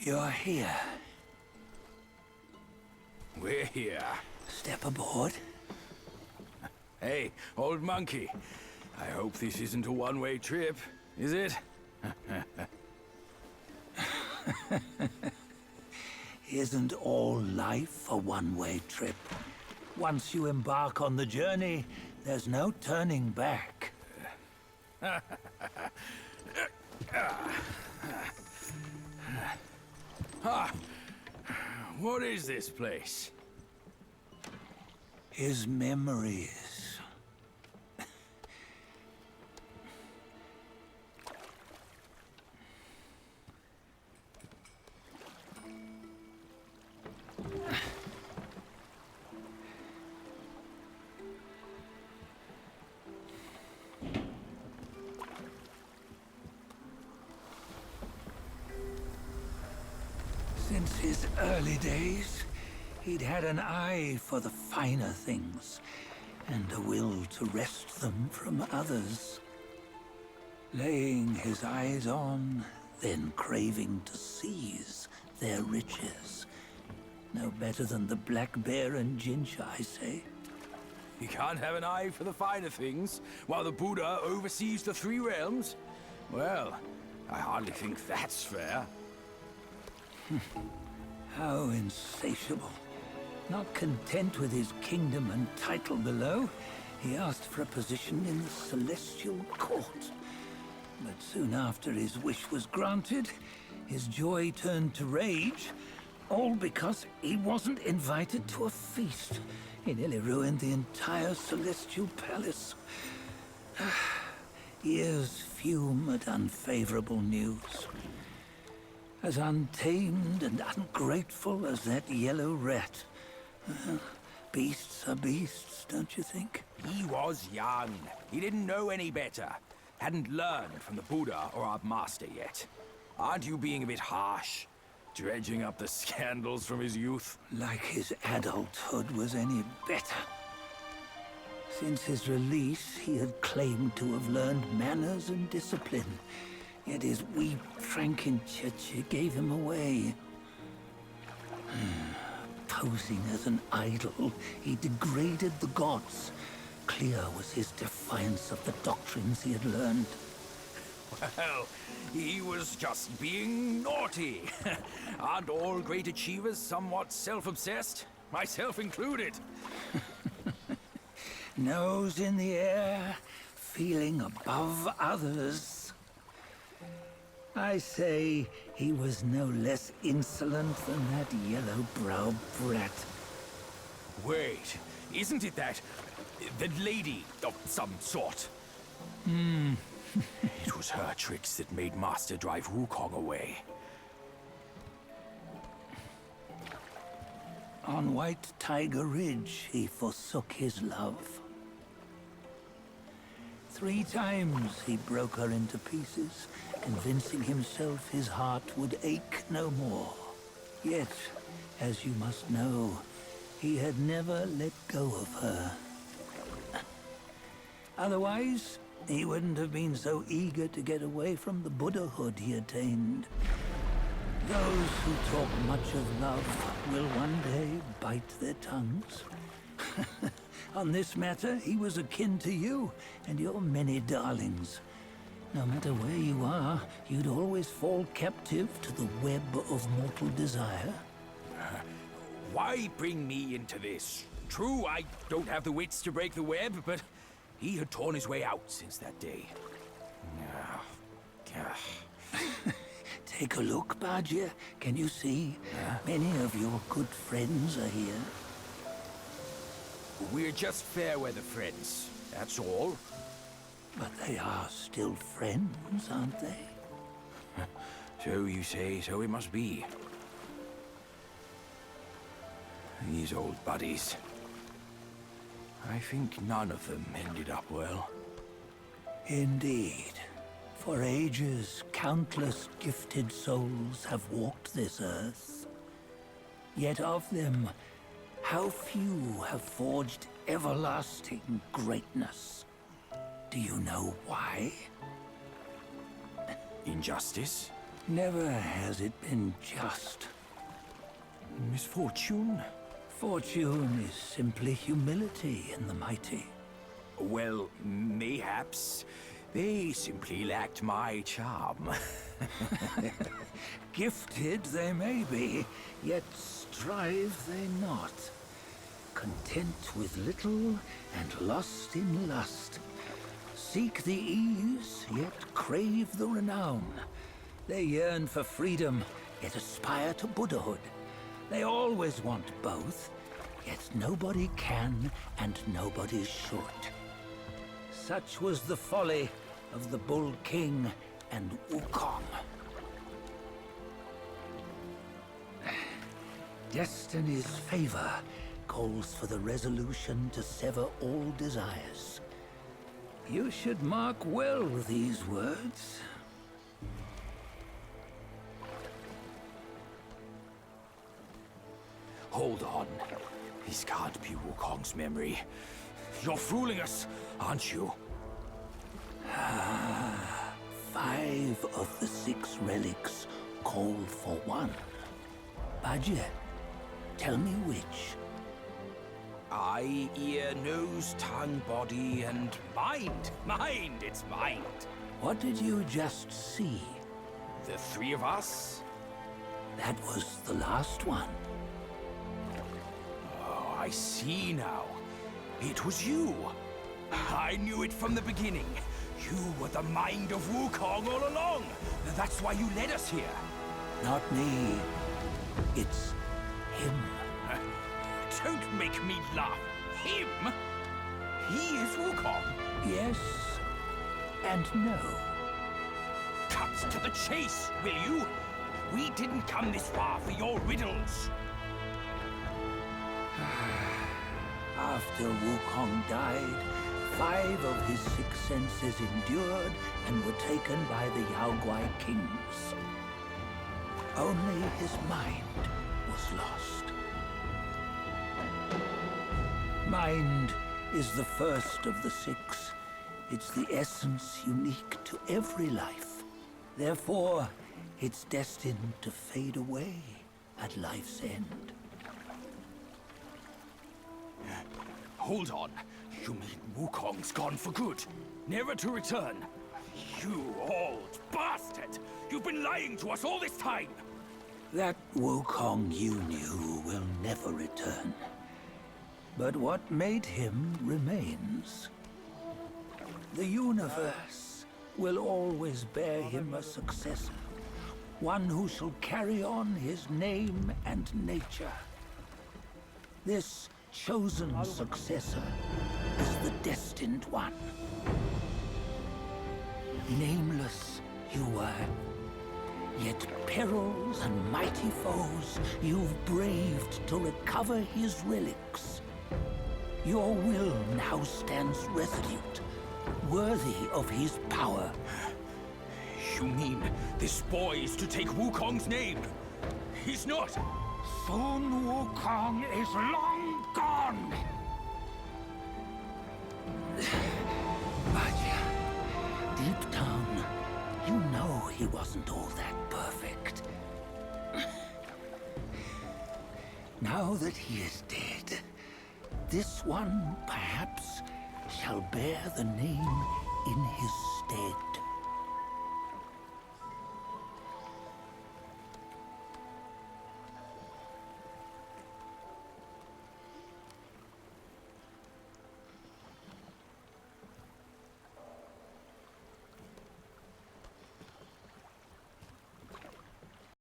You're here. We're here. Step aboard. Hey, old monkey. I hope this isn't a one-way trip, is it? Isn't all life a one-way trip? Once you embark on the journey, there's no turning back. What is this place? His memories. Since his early days, he'd had an eye for the finer things, and a will to wrest them from others. Laying his eyes on, then craving to seize their riches. No better than the black bear and Jinch, I say. You can't have an eye for the finer things, while the Buddha oversees the three realms? Well, I hardly think that's fair. How insatiable. Not content with his kingdom and title below, he asked for a position in the celestial court. But soon after his wish was granted, his joy turned to rage, all because he wasn't invited to a feast. He nearly ruined the entire celestial palace. Ears fume at unfavorable news. As untamed and ungrateful as that yellow rat. Beasts are beasts, don't you think? He was young. He didn't know any better. Hadn't learned from the Buddha or our master yet. Aren't you being a bit harsh? Dredging up the scandals from his youth? Like his adulthood was any better. Since his release, he had claimed to have learned manners and discipline. Yet his weak Frankenchurch gave him away. Posing as an idol, he degraded the gods. Clear was his defiance of the doctrines he had learned. Well, he was just being naughty. Aren't all great achievers somewhat self-obsessed? Myself included. Nose in the air, feeling above others. I say he was no less insolent than that yellow-browed brat. Wait, isn't it that lady of some sort? It was her tricks that made Master drive Wukong away. On White Tiger Ridge, he forsook his love. 3 times he broke her into pieces, convincing himself his heart would ache no more. Yet, as you must know, he had never let go of her. Otherwise, he wouldn't have been so eager to get away from the Buddhahood he attained. Those who talk much of love will one day bite their tongues. On this matter, he was akin to you and your many darlings. No matter where you are, you'd always fall captive to the web of mortal desire. Why bring me into this? True, I don't have the wits to break the web, but he had torn his way out since that day. Take a look, Bajia. Can you see? Many of your good friends are here. We're just fair weather friends, that's all. But they are still friends, aren't they? So you say, so it must be. These old buddies. I think none of them ended up well. Indeed. For ages, countless gifted souls have walked this earth. Yet of them, how few have forged everlasting greatness? Do you know why? Injustice? Never has it been just. Misfortune? Fortune is simply humility in the mighty. Well, mayhaps. They simply lacked my charm. Gifted they may be, yet strive they not. Content with little and lost in lust. Seek the ease, yet crave the renown. They yearn for freedom, yet aspire to Buddhahood. They always want both, yet nobody can and nobody should. Such was the folly of the Bull King and Wukong. Destiny's favor calls for the resolution to sever all desires. You should mark well these words. Hold on. This can't be Wukong's memory. You're fooling us, aren't you? 5 of the 6 relics call for one. Bajie, tell me which. Eye, ear, nose, tongue, body, and mind. Mind, it's mind. What did you just see? The 3 of us? That was the last one. Oh, I see now. It was you. I knew it from the beginning. You were the mind of Wukong all along. That's why you led us here. Not me. It's him. Don't make me laugh. Him? He is Wukong. Yes and no. Cut to the chase, will you? We didn't come this far for your riddles. After Wukong died, 5 of his 6 senses endured and were taken by the Yaoguai kings. Only his mind was lost. Mind is the first of the 6. It's the essence unique to every life. Therefore, it's destined to fade away at life's end. Hold on. You mean Wukong's gone for good? Never to return? You old bastard! You've been lying to us all this time! That Wukong you knew will never return. But what made him remains. The universe will always bear him a successor. One who shall carry on his name and nature. This chosen successor is the destined one. Nameless you were, yet perils and mighty foes you've braved to recover his relics. Your will now stands resolute, worthy of his power. You mean this boy is to take Wukong's name? He's not! Sun Wukong is long gone! Bajie, deep down, you know he wasn't all that perfect. Now that he is dead, this one, perhaps, shall bear the name in his stead.